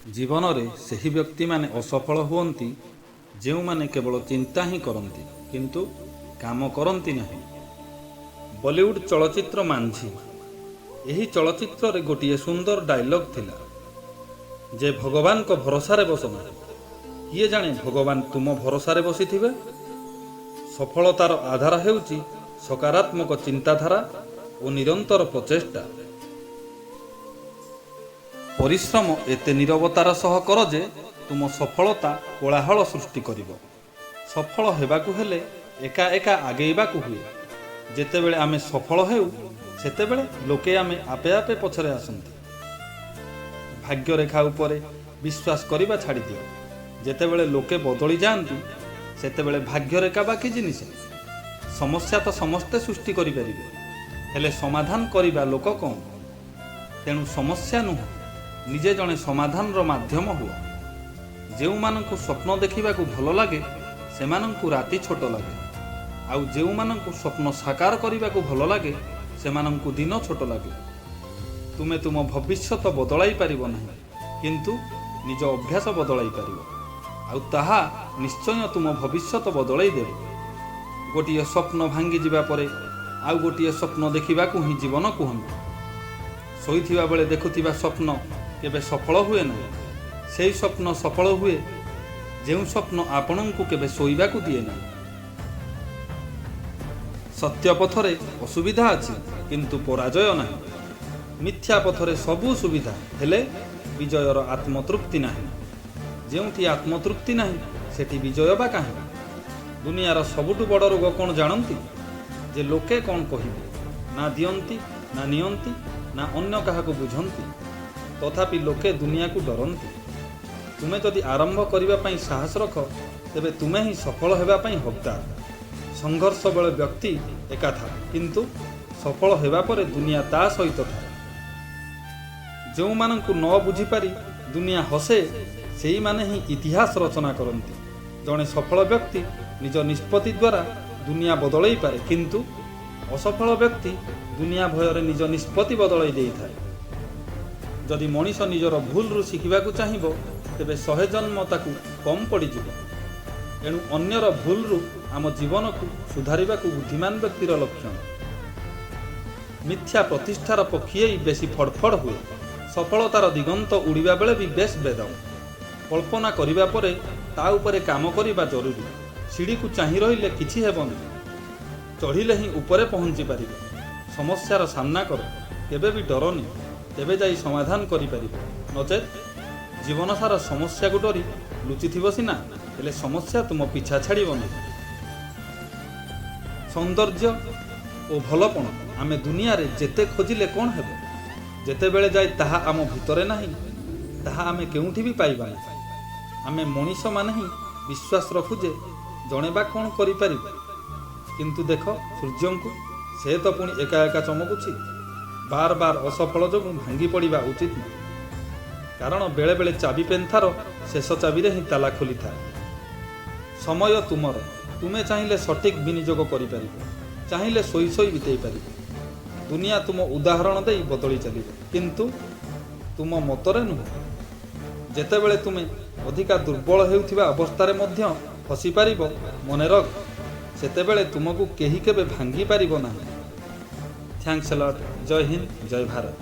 ଜୀବନରେ ସେହି ବ୍ୟକ୍ତିମାନେ ଅସଫଳ ହୁଅନ୍ତି ଯେଉଁମାନେ କେବଳ ଚିନ୍ତା ହିଁ କରନ୍ତି କିନ୍ତୁ କାମ କରନ୍ତି ନାହିଁ। ବଲିଉଡ୍ ଚଳଚ୍ଚିତ୍ର ମାଂଝି। ଏହି ଚଳଚ୍ଚିତ୍ରରେ ଗୋଟିଏ ସୁନ୍ଦର ଡାଇଲଗ୍ ଥିଲା ଯେ ଭଗବାନଙ୍କ ଭରସାରେ ବସ ନାହିଁ, କିଏ ଜାଣେ ଭଗବାନ ତୁମ ଭରସାରେ ବସିଥିବେ। ସଫଳତାର ଆଧାର ହେଉଛି ସକାରାତ୍ମକ ଚିନ୍ତାଧାରା ଓ ନିରନ୍ତର ପ୍ରଚେଷ୍ଟା। ପରିଶ୍ରମ ଏତେ ନିରବତାର ସହ କର ଯେ ତୁମ ସଫଳତା କୋଳାହଳ ସୃଷ୍ଟି କରିବ। ସଫଳ ହେବାକୁ ହେଲେ ଏକା ଏକା ଆଗେଇବାକୁ ହୁଏ। ଯେତେବେଳେ ଆମେ ସଫଳ ହେଉ ସେତେବେଳେ ଲୋକେ ଆମେ ଆପେ ଆପେ ପଛରେ ଆସନ୍ତି। ଭାଗ୍ୟରେଖା ଉପରେ ବିଶ୍ୱାସ କରିବା ଛାଡ଼ିଦିଅ। ଯେତେବେଳେ ଲୋକେ ବଦଳି ଯାଆନ୍ତି ସେତେବେଳେ ଭାଗ୍ୟରେଖା ବା କି ଜିନିଷ? ସମସ୍ୟା ତ ସମସ୍ତେ ସୃଷ୍ଟି କରିପାରିବେ, ହେଲେ ସମାଧାନ କରିବା ଲୋକ କମ୍। ତେଣୁ ସମସ୍ୟା ନୁହଁ, ନିଜେ ଜଣେ ସମାଧାନର ମାଧ୍ୟମ ହୁଅ। ଯେଉଁମାନଙ୍କୁ ସ୍ୱପ୍ନ ଦେଖିବାକୁ ଭଲ ଲାଗେ ସେମାନଙ୍କୁ ରାତି ଛୋଟ ଲାଗେ, ଆଉ ଯେଉଁମାନଙ୍କୁ ସ୍ୱପ୍ନ ସାକାର କରିବାକୁ ଭଲ ଲାଗେ ସେମାନଙ୍କୁ ଦିନ ଛୋଟ ଲାଗେ। ତୁମେ ତୁମ ଭବିଷ୍ୟତ ବଦଳାଇ ପାରିବ ନାହିଁ, କିନ୍ତୁ ନିଜ ଅଭ୍ୟାସ ବଦଳାଇ ପାରିବ, ଆଉ ତାହା ନିଶ୍ଚୟ ତୁମ ଭବିଷ୍ୟତ ବଦଳାଇ ଦେବ। ଗୋଟିଏ ସ୍ୱପ୍ନ ଭାଙ୍ଗିଯିବା ପରେ ଆଉ ଗୋଟିଏ ସ୍ୱପ୍ନ ଦେଖିବାକୁ ହିଁ ଜୀବନ କୁହନ୍ତି। ଶୋଇଥିବା ବେଳେ ଦେଖୁଥିବା ସ୍ୱପ୍ନ କେବେ ସଫଳ ହୁଏ ନାହିଁ। ସେହି ସ୍ୱପ୍ନ ସଫଳ ହୁଏ ଯେଉଁ ସ୍ୱପ୍ନ ଆପଣଙ୍କୁ କେବେ ଶୋଇବାକୁ ଦିଏ ନାହିଁ। ସତ୍ୟ ପଥରେ ଅସୁବିଧା ଅଛି କିନ୍ତୁ ପରାଜୟ ନାହିଁ। ମିଥ୍ୟା ପଥରେ ସବୁ ସୁବିଧା, ହେଲେ ବିଜୟର ଆତ୍ମତୃପ୍ତି ନାହିଁ। ଯେଉଁଠି ଆତ୍ମତୃପ୍ତି ନାହିଁ ସେଠି ବିଜୟ ବା କାହିଁ? ଦୁନିଆର ସବୁଠୁ ବଡ଼ ରୋଗ କ'ଣ ଜାଣନ୍ତି? ଯେ ଲୋକେ କ'ଣ କହିବେ। ନା ଦିଅନ୍ତି, ନା ନିଅନ୍ତି, ନା ଅନ୍ୟ କାହାକୁ ବୁଝନ୍ତି। ତଥାପି ଲୋକେ ଦୁନିଆକୁ ଡରନ୍ତି। ତୁମେ ଯଦି ଆରମ୍ଭ କରିବା ପାଇଁ ସାହସ ରଖ ତେବେ ତୁମେ ହିଁ ସଫଳ ହେବା ପାଇଁ ହକଦାର। ସଂଘର୍ଷ ବେଳେ ବ୍ୟକ୍ତି ଏକା ଥାଏ, କିନ୍ତୁ ସଫଳ ହେବା ପରେ ଦୁନିଆ ତା ସହିତ ଥାଏ। ଯେଉଁମାନଙ୍କୁ ନ ବୁଝିପାରି ଦୁନିଆ ହସେ ସେଇମାନେ ହିଁ ଇତିହାସ ରଚନା କରନ୍ତି। ଜଣେ ସଫଳ ବ୍ୟକ୍ତି ନିଜ ନିଷ୍ପତ୍ତି ଦ୍ୱାରା ଦୁନିଆ ବଦଳାଇ ପାରେ, କିନ୍ତୁ ଅସଫଳ ବ୍ୟକ୍ତି ଦୁନିଆ ଭୟରେ ନିଜ ନିଷ୍ପତ୍ତି ବଦଳାଇ ଦେଇଥାଏ। ଯଦି ମଣିଷ ନିଜର ଭୁଲରୁ ଶିଖିବାକୁ ଚାହିଁବ ତେବେ 100 ଜନ୍ମ ତାକୁ କମ୍ ପଡ଼ିଯିବ। ଏଣୁ ଅନ୍ୟର ଭୁଲରୁ ଆମ ଜୀବନକୁ ସୁଧାରିବାକୁ ବୁଦ୍ଧିମାନ ବ୍ୟକ୍ତିର ଲକ୍ଷଣ। ମିଥ୍ୟା ପ୍ରତିଷ୍ଠାର ପକ୍ଷୀ ବେଶୀ ଫଡ଼ଫଡ଼ ହୁଏ। ସଫଳତାର ଦିଗନ୍ତ ଉଡ଼ିବା ବେଳେ ବି ବେଶ ବେଦ। କଳ୍ପନା କରିବା ପରେ ତା ଉପରେ କାମ କରିବା ଜରୁରୀ। ସିଡ଼ିକୁ ଚାହିଁ ରହିଲେ କିଛି ହେବନି, ଚଢ଼ିଲେ ହିଁ ଉପରେ ପହଞ୍ଚି ପାରିବେ। ସମସ୍ୟାର ସାମ୍ନା କର, କେବେ ବି ଡରନି, ତେବେ ଯାଇ ସମାଧାନ କରିପାରିବ। ନଚେତ୍ ଜୀବନ ସାରା ସମସ୍ୟାକୁ ଡରି ଲୁଚିଥିବ ସିନା, ହେଲେ ସମସ୍ୟା ତୁମ ପିଛା ଛାଡ଼ିବ ନାହିଁ। ସୌନ୍ଦର୍ଯ୍ୟ ଓ ଭଲପଣ ଆମେ ଦୁନିଆରେ ଯେତେ ଖୋଜିଲେ କ'ଣ ହେବ? ଯେତେବେଳେ ଯାଏ ତାହା ଆମ ଭିତରେ ନାହିଁ ତାହା ଆମେ କେଉଁଠି ବି ପାଇବା ନାହିଁ। ଆମେ ମଣିଷମାନେ ହିଁ ବିଶ୍ୱାସ ରଖୁ ଯେ ଜଣେ ବା କ'ଣ କରିପାରିବ, କିନ୍ତୁ ଦେଖ ସୂର୍ଯ୍ୟଙ୍କୁ, ସେ ତ ପୁଣି ଏକା ଏକା ଚମକୁଛି। ବାର ବାର ଅସଫଳ ଯୋଗୁଁ ଭାଙ୍ଗି ପଡ଼ିବା ଉଚିତ ନୁହେଁ, କାରଣ ବେଳେବେଳେ ଚାବି ପେନ୍ଥାର ଶେଷ ଚାବିରେ ହିଁ ତାଲା ଖୋଲିଥାଏ। ସମୟ ତୁମର, ତୁମେ ଚାହିଁଲେ ସଠିକ୍ ବିନିଯୋଗ କରିପାରିବ, ଚାହିଁଲେ ଶୋଇ ଶୋଇ ବିତେଇ ପାରିବ। ଦୁନିଆ ତୁମ ଉଦାହରଣ ଦେଇ ବଦଳି ଚାଲିବ, କିନ୍ତୁ ତୁମ ମତରେ ନୁହେଁ। ଯେତେବେଳେ ତୁମେ ଅଧିକା ଦୁର୍ବଳ ହେଉଥିବା ଅବସ୍ଥାରେ ମଧ୍ୟ ହସିପାରିବ, ମନେ ରଖ ସେତେବେଳେ ତୁମକୁ କେହି କେବେ ଭାଙ୍ଗି ପାରିବ ନାହିଁ। Thanks lot. ଜୟ ହିନ୍ଦ, ଜୟ ଭାରତ।